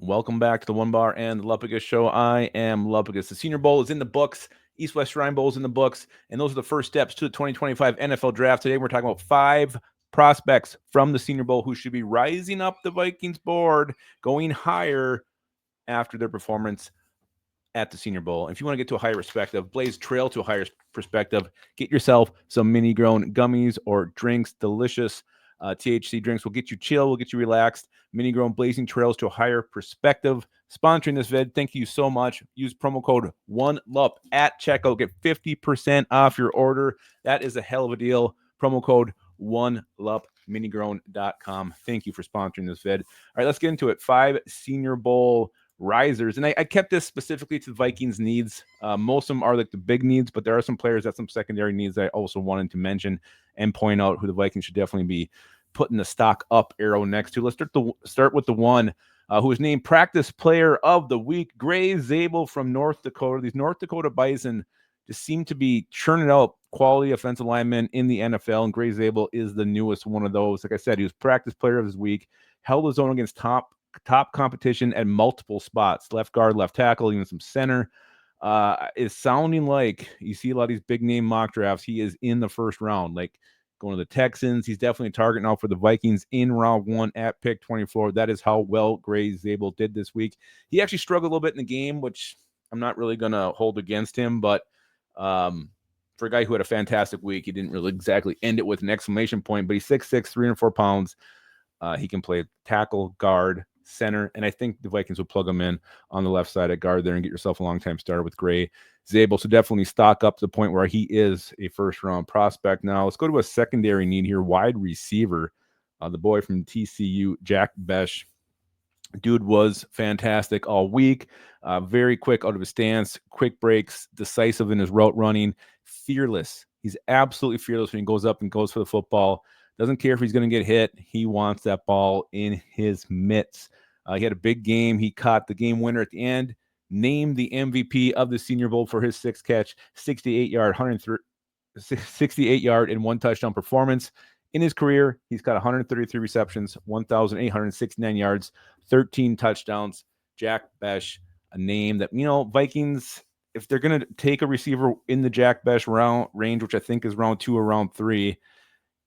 Welcome back to the Onebar and the Lupagus show. I am Lupagus. The Senior Bowl is in the books. East-West Shrine Bowl is in the books. And those are the first steps to the 2025 NFL Draft. Today we're talking about 5 prospects from the Senior Bowl who should be rising up the Vikings board, going higher after their performance at the Senior Bowl. And if you want to get to a higher perspective, blaze trail to a higher perspective, get yourself some mini-grown gummies or drinks. Delicious THC drinks will get you chill, will get you relaxed. Mini-grown blazing trails to a higher perspective. Sponsoring this vid, thank you so much. Use promo code ONELUP at checkout. Get 50% off your order. That is a hell of a deal. Promo code ONELUP. Minigrown.com. Thank you for sponsoring this vid. All right, let's get into it. 5 Senior Bowl risers, and I kept this specifically to the Vikings needs. Most of them are like the big needs, but there are some players that some secondary needs I also wanted to mention and point out who the Vikings should definitely be putting the stock up arrow next to. Let's start with the one who was named Practice Player of the Week, Gray Zabel from North Dakota. These North Dakota Bison just seem to be churning out quality offensive linemen in the NFL, and Gray Zabel is the newest one of those. Like I said, he was Practice Player of his Week, held his own against top competition at multiple spots, left guard, left tackle, even some center. Is sounding like you see a lot of these big name mock drafts. He is in the first round, like going to the Texans. He's definitely a target now for the Vikings in round 1 at pick 24. That is how well Gray Zabel did this week. He actually struggled a little bit in the game, which I'm not really going to hold against him, but for a guy who had a fantastic week, he didn't really exactly end it with an exclamation point, but he's 6'6", 304 pounds. He can play tackle, guard, center, and I think the Vikings will plug him in on the left side at guard there and get yourself a long-time starter with Gray Zabel. So definitely stock up to the point where he is a first-round prospect. Now let's go to a secondary need here, wide receiver. The boy from TCU, Jack Bech. Dude was fantastic all week. Very quick out of his stance, quick breaks, decisive in his route running, fearless. He's absolutely fearless when he goes up and goes for the football. Doesn't care if he's going to get hit. He wants that ball in his mitts. He had a big game. He caught the game winner at the end, named the MVP of the Senior Bowl for his 6 catch, 68-yard, 68-yard and 1 touchdown performance. In his career, he's got 133 receptions, 1,869 yards, 13 touchdowns. Jack Bech, a name that, Vikings, if they're going to take a receiver in the Jack Bech round range, which I think is round 2 or round 3,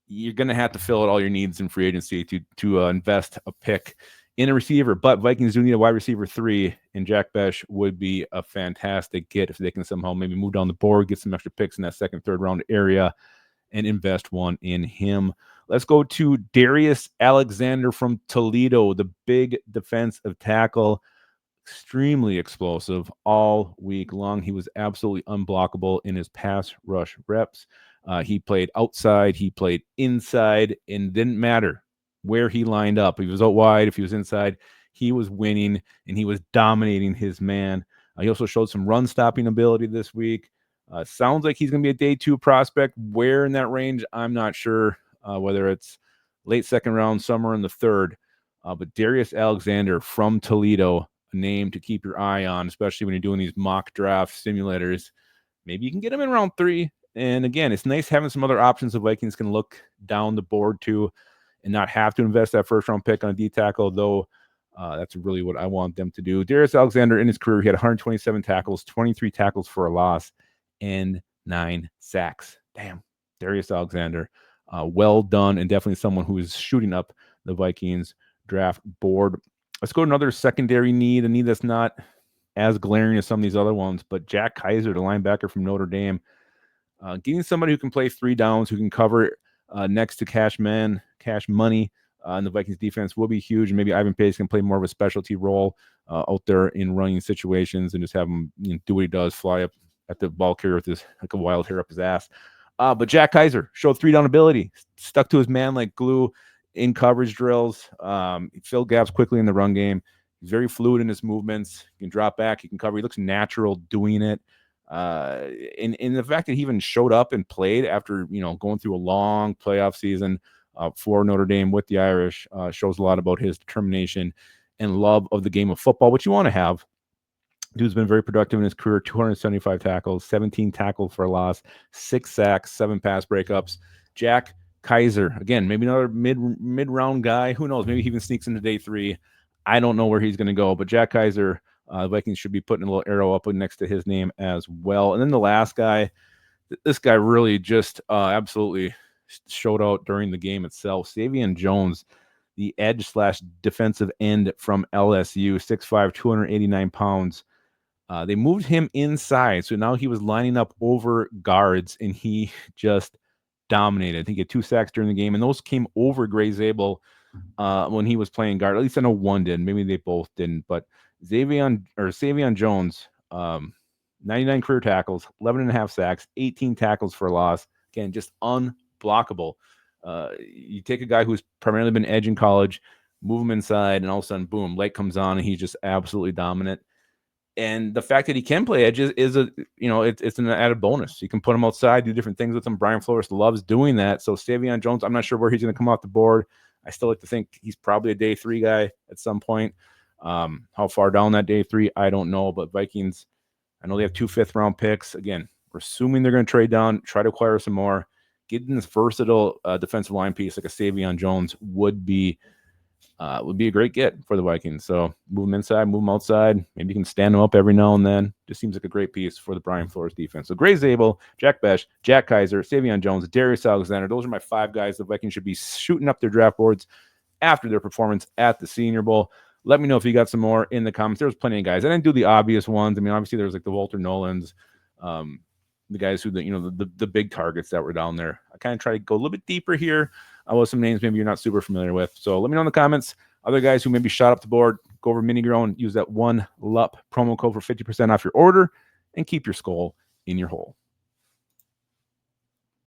you're going to have to fill out all your needs in free agency to invest a pick in a receiver. But Vikings do need a wide receiver 3, and Jack Bech would be a fantastic get if they can somehow maybe move down the board, get some extra picks in that 2nd, 3rd round area, and invest one in him. Let's go to Darius Alexander from Toledo, the big defensive tackle. Extremely explosive all week long. He was absolutely unblockable in his pass rush reps. He played outside, he played inside, and didn't matter where he lined up. If he was out wide, if he was inside, he was winning, and he was dominating his man. He also showed some run-stopping ability this week. Sounds like he's going to be a day 2 prospect. Where in that range, I'm not sure, whether it's late 2nd round, somewhere in the 3rd. But Darius Alexander from Toledo, a name to keep your eye on, especially when you're doing these mock draft simulators. Maybe you can get him in round 3. And again, it's nice having some other options the Vikings can look down the board to and not have to invest that 1st round pick on a D tackle, though that's really what I want them to do. Darius Alexander in his career, he had 127 tackles, 23 tackles for a loss, and 9 sacks. Damn, Darius Alexander. Well done, and definitely someone who is shooting up the Vikings draft board. Let's go to another secondary need, a need that's not as glaring as some of these other ones, but Jack Kiser, the linebacker from Notre Dame. Getting somebody who can play 3 downs, who can cover next to cash money in the Vikings defense will be huge. And maybe Ivan Pace can play more of a specialty role out there in running situations and just have him do what he does, fly up at the ball carrier with this like a wild hair up his ass. But Jack Kiser showed 3 down ability, stuck to his man like glue in coverage drills. He filled gaps quickly in the run game. He's very fluid in his movements. He can drop back. He can cover. He looks natural doing it. And the fact that he even showed up and played after, going through a long playoff season for Notre Dame with the Irish shows a lot about his determination and love of the game of football, which you want to have. Dude's been very productive in his career, 275 tackles, 17 tackles for a loss, 6 sacks, 7 pass breakups. Jack Kiser, again, maybe another mid-round guy. Who knows? Maybe he even sneaks into day 3. I don't know where he's going to go, but Jack Kiser, the Vikings should be putting a little arrow up next to his name as well. And then the last guy, this guy really just absolutely showed out during the game itself. Savon Jones, the edge / defensive end from LSU, 6'5", 289 pounds. They moved him inside, so now he was lining up over guards, and he just dominated. I think he had 2 sacks during the game, and those came over Gray Zabel when he was playing guard. At least I know one did. Maybe they both didn't. But Savon Jones, 99 career tackles, 11.5 sacks, 18 tackles for a loss. Again, just unblockable. You take a guy who's primarily been edge in college, move him inside, and all of a sudden, boom, light comes on, and he's just absolutely dominant. And the fact that he can play edge is a, it's an added bonus. You can put him outside, do different things with him. Brian Flores loves doing that. So Savon Jones, I'm not sure where he's going to come off the board. I still like to think he's probably a day 3 guy at some point. How far down that day 3, I don't know. But Vikings, I know they have 2 5th-round picks. Again, we're assuming they're going to trade down, try to acquire some more. Getting this versatile defensive line piece like a Savon Jones would be a great get for the Vikings. So move them inside, move them outside. Maybe you can stand them up every now and then. Just seems like a great piece for the Brian Flores defense. So Gray Zabel, Jack Bech, Jack Kiser, Savon Jones, Darius Alexander. Those are my 5 guys the Vikings should be shooting up their draft boards after their performance at the Senior Bowl. Let me know if you got some more in the comments. There was plenty of guys. I didn't do the obvious ones. I mean, obviously there was like the Walter Nolans, the guys who, the big targets that were down there. I kind of try to go a little bit deeper here with some names maybe you're not super familiar with. So let me know in the comments. Other guys who maybe shot up the board, go over Mini Grown, use that 1LUP promo code for 50% off your order, and keep your skull in your hole.